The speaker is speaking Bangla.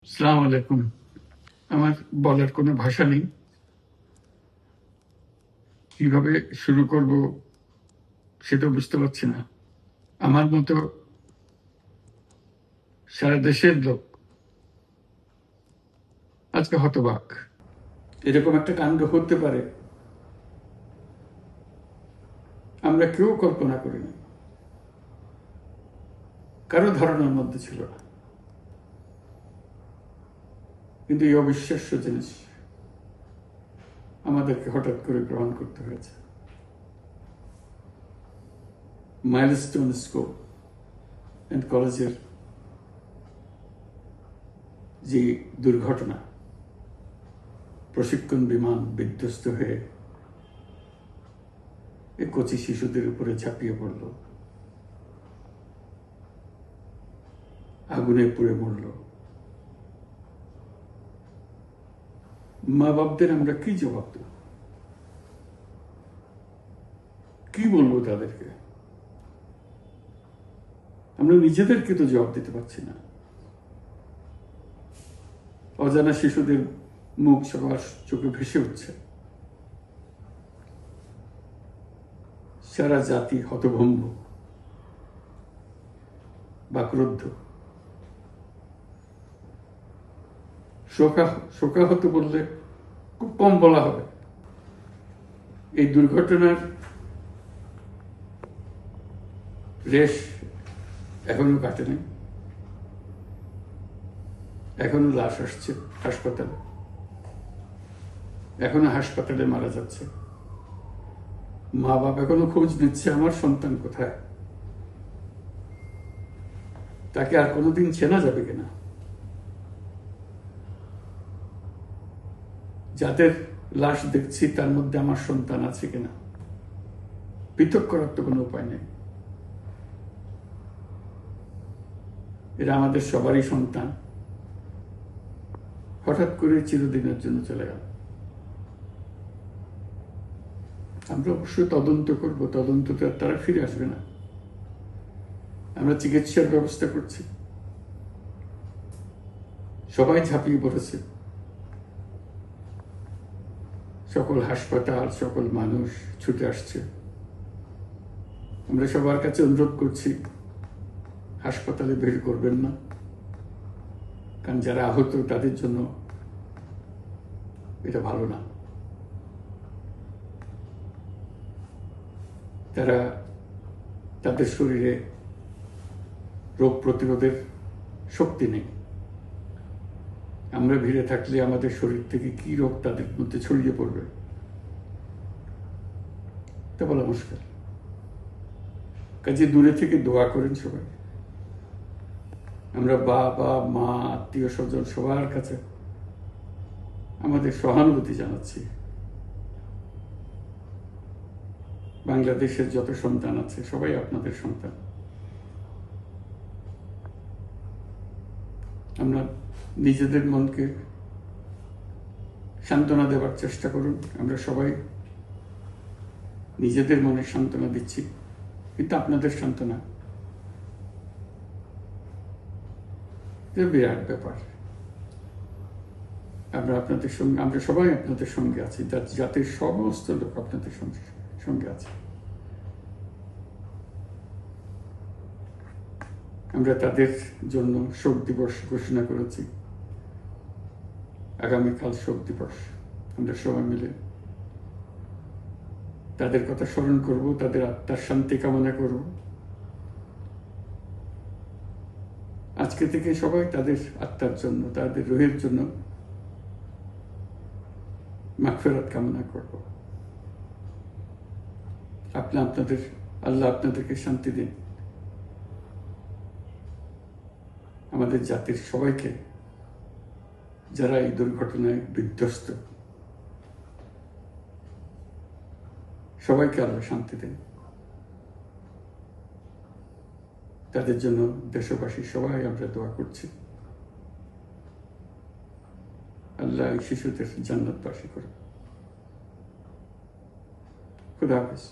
আসসালামু আলাইকুম। আমার বলার কোনো ভাষা নেই। কিভাবে শুরু করব সেটাও বুঝতে পারছি না। আমার মতো সারা দেশের লোক আজকে হতবাক। এরকম একটা কাণ্ড হতে পারে আমরা কেউ কল্পনা করিনি, কারো ধারণার মধ্যে ছিল না। কিন্তু এই অবিশ্বাস্য জিনিস আমাদেরকে হঠাৎ করে গ্রহণ করতে হয়েছে। মাইলস্টোন স্কুল অ্যান্ড কলেজের যে দুর্ঘটনা, প্রশিক্ষণ বিমান বিধ্বস্ত হয়ে এই কচি শিশুদের উপরে ঝাঁপিয়ে পড়ল, আগুনে পুড়ে মরল। মা বাপদের আমরা কি জবাব দেব? কি বলবো তাদেরকে? আমরা নিজেদেরকে তো জবাব দিতে পারছি না। অজানা শিশুদের মুখ সবার চোখে ভেসে উঠছে। সারা জাতি হতভম্ব বা ক্রুদ্ধ। শোকাহত বললে খুব কম বলা হবে। এই দুর্ঘটনার রেশ এখনো কাটেনি। এখনো লাশ আসছে হাসপাতালে, এখনো হাসপাতালে মারা যাচ্ছে। মা বাবা এখনো খোঁজ নিচ্ছে আমার সন্তান কোথায়, তাকে আর কোনোদিন চেনা যাবে কিনা। যাদের লাশ দেখছি তার মধ্যে আমার সন্তান আছে কিনা পৃথক করার তো কোনো উপায় নেই। এরা আমাদের সবারই সন্তান, হঠাৎ করে চিরদিনের জন্য চলে গেল। আমরা অবশ্যই তদন্ত করব, তদন্ততে আর তারা ফিরে আসবে না। আমরা চিকিৎসার ব্যবস্থা করছি, সবাই ঝাঁপিয়ে পড়েছে। সকল হাসপাতাল, সকল মানুষ ছুটে আসছে। আমরা সবার কাছে অনুরোধ করছি, হাসপাতালে ভিড় করবেন না, কারণ যারা আহত তাদের জন্য এটা ভালো না। তারা তাদের শরীরে রোগ প্রতিরোধের শক্তি নেই। আমরা ভিড়ে থাকলে আমাদের শরীর থেকে কি রোগ তাদের মধ্যে ছড়িয়ে পড়বে তা বলা মুশকিল। কাজে দূরে থেকে দোয়া করেন সবাই। আমরা বাবা মা আত্মীয় স্বজন সবার কাছে আমাদের সহানুভূতি জানাচ্ছি। বাংলাদেশের যত সন্তান আছে সবাই আপনাদের সন্তান। আমরা নিজেদের মনকে সান্ত্বনা দেওয়ার চেষ্টা করুন। আমরা সবাই নিজেদের মনে সান্ত্বনা দিচ্ছি, কিন্তু আপনাদের সান্ত্বনা বিরাট ব্যাপার। আমরা সবাই আপনাদের সঙ্গে আছি, জাতির সমস্ত লোক আপনাদের সঙ্গে আছে। আমরা তাদের জন্য শোক দিবস ঘোষণা করেছি। আগামীকাল শোক দিবস। আমরা সবাই মিলে তাদের কথা স্মরণ করব, তাদের আত্মার শান্তি কামনা করব। আজকে থেকে সবাই তাদের আত্মার জন্য, তাদের রুহের জন্য মাগফিরাত কামনা করব। আল্লাহ আপনাদেরকে শান্তি দিন। আমাদের জাতির সবাইকে, যারা এই দুর্ঘটনায় বিধ্বস্ত, সবাইকে আল্লাহ শান্তি দেন। তাদের জন্য দেশবাসী সবাই আমরা দোয়া করছি। আল্লাহ এই শিশুদের জান্নাতবাসী করে। খুদা হাফেজ।